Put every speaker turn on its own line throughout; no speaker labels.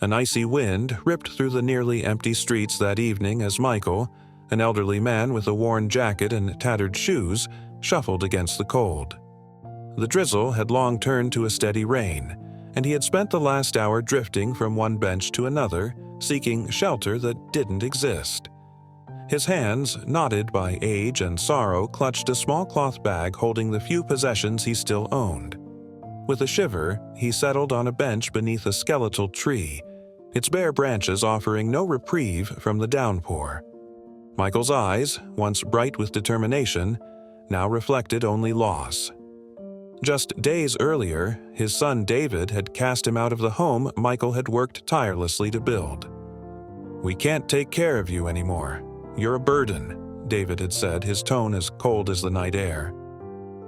An icy wind ripped through the nearly empty streets that evening as Michael, an elderly man with a worn jacket and tattered shoes, shuffled against the cold. The drizzle had long turned to a steady rain, and he had spent the last hour drifting from one bench to another, seeking shelter that didn't exist. His hands, knotted by age and sorrow, clutched a small cloth bag holding the few possessions he still owned. With a shiver, he settled on a bench beneath a skeletal tree, its bare branches offering no reprieve from the downpour. Michael's eyes, once bright with determination, now reflected only loss. Just days earlier, his son David had cast him out of the home Michael had worked tirelessly to build. "We can't take care of you anymore. You're a burden," David had said, his tone as cold as the night air.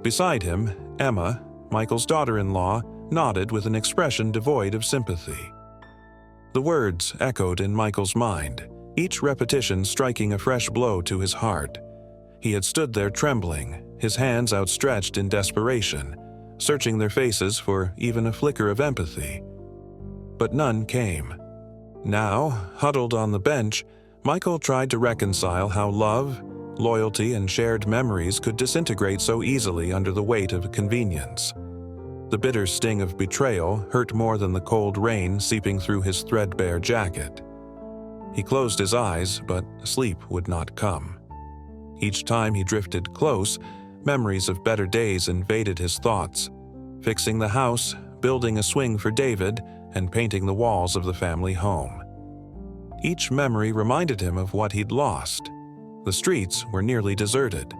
Beside him, Emma, Michael's daughter-in-law, nodded with an expression devoid of sympathy. The words echoed in Michael's mind, each repetition striking a fresh blow to his heart. He had stood there trembling, his hands outstretched in desperation, searching their faces for even a flicker of empathy. But none came. Now, huddled on the bench, Michael tried to reconcile how love, loyalty, and shared memories could disintegrate so easily under the weight of convenience. The bitter sting of betrayal hurt more than the cold rain seeping through his threadbare jacket. He closed his eyes, but sleep would not come. Each time he drifted close, memories of better days invaded his thoughts, fixing the house, building a swing for David, and painting the walls of the family home. Each memory reminded him of what he'd lost. The streets were nearly deserted.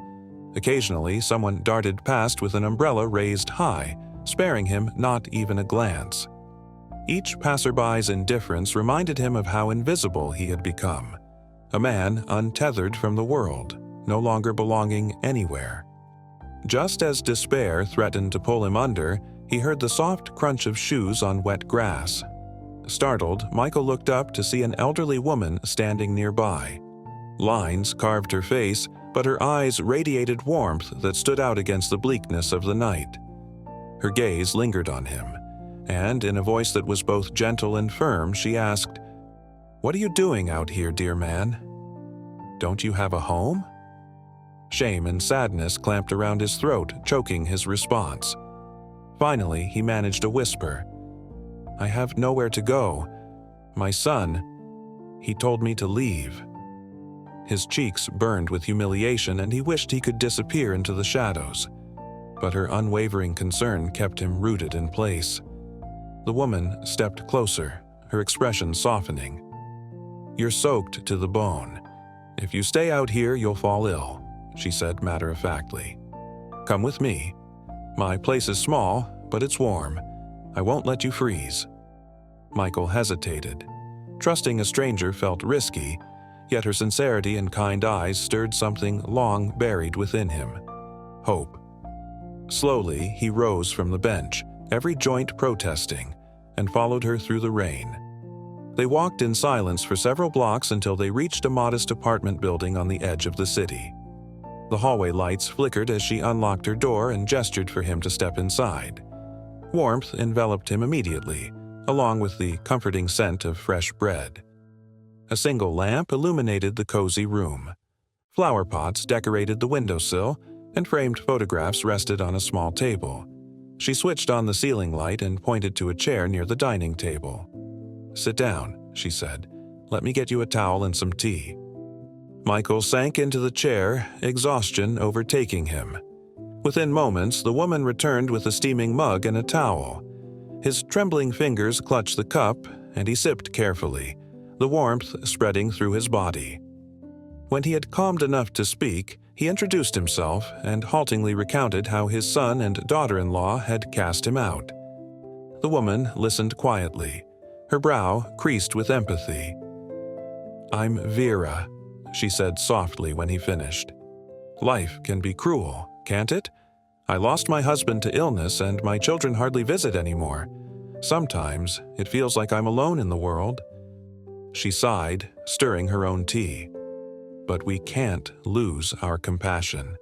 Occasionally, someone darted past with an umbrella raised high, sparing him not even a glance. Each passerby's indifference reminded him of how invisible he had become, a man untethered from the world, no longer belonging anywhere. Just as despair threatened to pull him under, he heard the soft crunch of shoes on wet grass. Startled, Michael looked up to see an elderly woman standing nearby. Lines carved her face, but her eyes radiated warmth that stood out against the bleakness of the night. Her gaze lingered on him, and in a voice that was both gentle and firm, she asked, "What are you doing out here, dear man? Don't you have a home?" Shame and sadness clamped around his throat, choking his response. Finally, he managed a whisper. "I have nowhere to go. My son, he told me to leave." His cheeks burned with humiliation, and he wished he could disappear into the shadows. But her unwavering concern kept him rooted in place. The woman stepped closer, her expression softening. "You're soaked to the bone. If you stay out here, you'll fall ill," she said matter-of-factly. "Come with me. My place is small, but it's warm. I won't let you freeze." Michael hesitated. Trusting a stranger felt risky, yet her sincerity and kind eyes stirred something long buried within him. Hope. Slowly, he rose from the bench, every joint protesting, and followed her through the rain. They walked in silence for several blocks until they reached a modest apartment building on the edge of the city. The hallway lights flickered as she unlocked her door and gestured for him to step inside. Warmth enveloped him immediately, along with the comforting scent of fresh bread. A single lamp illuminated the cozy room. Flower pots decorated the windowsill, and framed photographs rested on a small table. She switched on the ceiling light and pointed to a chair near the dining table. "Sit down," she said. "Let me get you a towel and some tea." Michael sank into the chair, exhaustion overtaking him. Within moments, the woman returned with a steaming mug and a towel. His trembling fingers clutched the cup, and he sipped carefully, the warmth spreading through his body. When he had calmed enough to speak, he introduced himself and haltingly recounted how his son and daughter-in-law had cast him out. The woman listened quietly, her brow creased with empathy. "I'm Vera," she said softly when he finished. "Life can be cruel, can't it? I lost my husband to illness and my children hardly visit anymore. Sometimes it feels like I'm alone in the world." She sighed, stirring her own tea. "But we can't lose our compassion.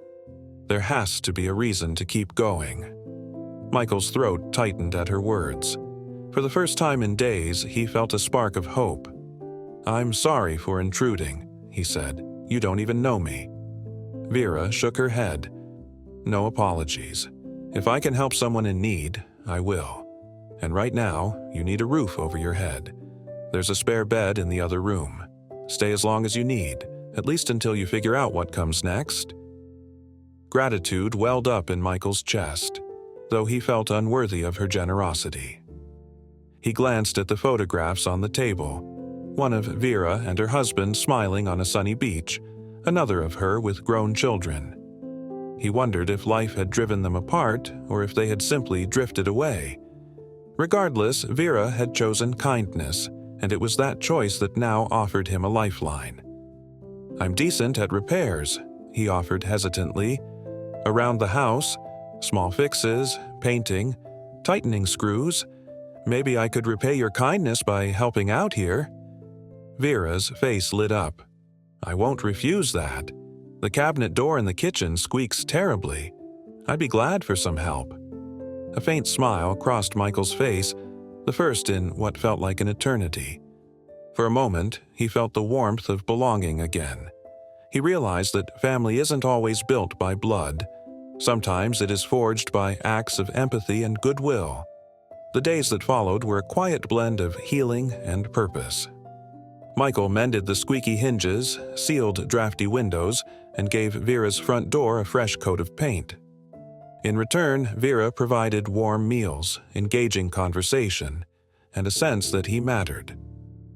There has to be a reason to keep going." Michael's throat tightened at her words. For the first time in days, he felt a spark of hope. "I'm sorry for intruding," he said. "You don't even know me." Vera shook her head. "No apologies. If I can help someone in need, I will. And right now, you need a roof over your head. There's a spare bed in the other room. Stay as long as you need, at least until you figure out what comes next." Gratitude welled up in Michael's chest, though he felt unworthy of her generosity. He glanced at the photographs on the table, one of Vera and her husband smiling on a sunny beach, another of her with grown children. He wondered if life had driven them apart or if they had simply drifted away. Regardless, Vera had chosen kindness, and it was that choice that now offered him a lifeline. "I'm decent at repairs," he offered hesitantly. "Around the house, small fixes, painting, tightening screws. Maybe I could repay your kindness by helping out here." Vera's face lit up. "I won't refuse that. The cabinet door in the kitchen squeaks terribly. I'd be glad for some help." A faint smile crossed Michael's face, the first in what felt like an eternity. For a moment, he felt the warmth of belonging again. He realized that family isn't always built by blood. Sometimes it is forged by acts of empathy and goodwill. The days that followed were a quiet blend of healing and purpose. Michael mended the squeaky hinges, sealed drafty windows, and gave Vera's front door a fresh coat of paint. In return, Vera provided warm meals, engaging conversation, and a sense that he mattered.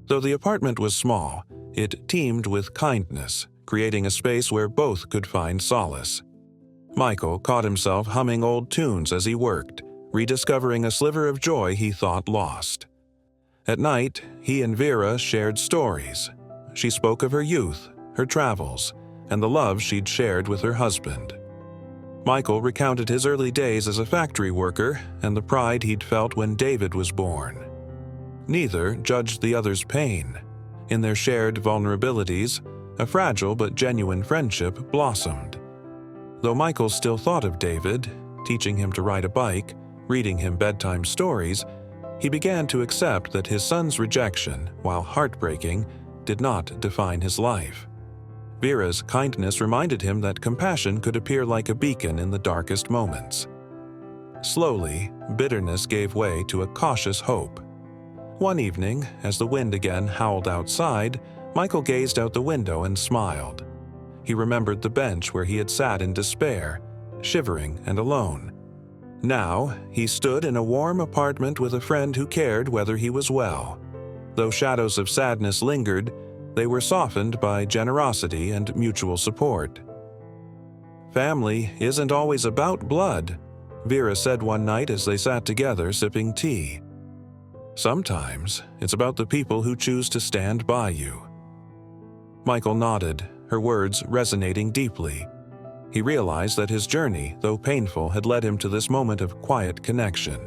Though the apartment was small, it teemed with kindness, creating a space where both could find solace. Michael caught himself humming old tunes as he worked, rediscovering a sliver of joy he thought lost. At night, he and Vera shared stories. She spoke of her youth, her travels, and the love she'd shared with her husband. Michael recounted his early days as a factory worker and the pride he'd felt when David was born. Neither judged the other's pain. In their shared vulnerabilities, a fragile but genuine friendship blossomed. Though Michael still thought of David, teaching him to ride a bike, reading him bedtime stories, he began to accept that his son's rejection, while heartbreaking, did not define his life. Vera's kindness reminded him that compassion could appear like a beacon in the darkest moments. Slowly, bitterness gave way to a cautious hope. One evening, as the wind again howled outside, Michael gazed out the window and smiled. He remembered the bench where he had sat in despair, shivering and alone. Now, he stood in a warm apartment with a friend who cared whether he was well. Though shadows of sadness lingered, they were softened by generosity and mutual support. "Family isn't always about blood," Vera said one night as they sat together sipping tea. "Sometimes it's about the people who choose to stand by you." Michael nodded, her words resonating deeply. He realized that his journey, though painful, had led him to this moment of quiet connection.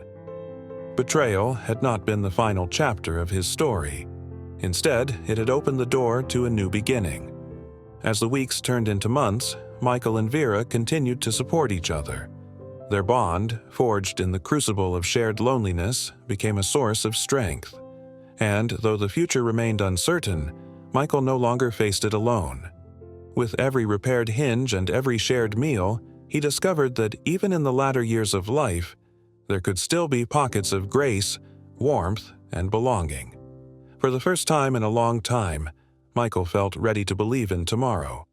Betrayal had not been the final chapter of his story. Instead, it had opened the door to a new beginning. As the weeks turned into months, Michael and Vera continued to support each other. Their bond, forged in the crucible of shared loneliness, became a source of strength. And though the future remained uncertain, Michael no longer faced it alone. With every repaired hinge and every shared meal, he discovered that even in the latter years of life, there could still be pockets of grace, warmth, and belonging. For the first time in a long time, Michael felt ready to believe in tomorrow.